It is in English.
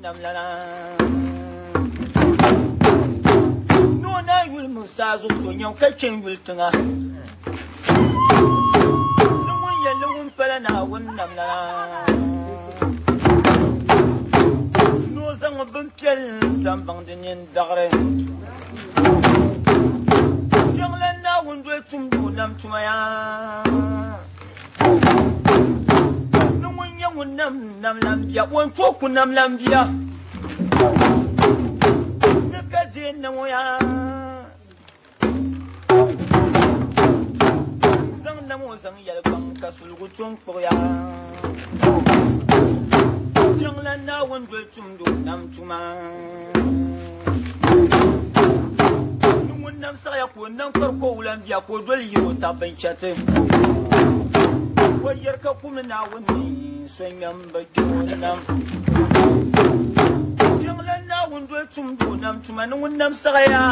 nam lana no na yul musa zo to nyam ka chen yul tunga lungun ya lungun pala na wun nam lana no zang bun piel zambang din dagre janglan na wun do tumbu nam tumaya nam lambia won foku nam lambia naka je na moya zang na mo zang yal bang ka sulgu chung poya janglan na won do tumdu nam tuma nam sa ya ko nam kar ko lambia ko dol yiro ta ban chate wayar ka kuma na wani swingam bajonam janglan na wundul tumdu nam tumanin wundam sagaya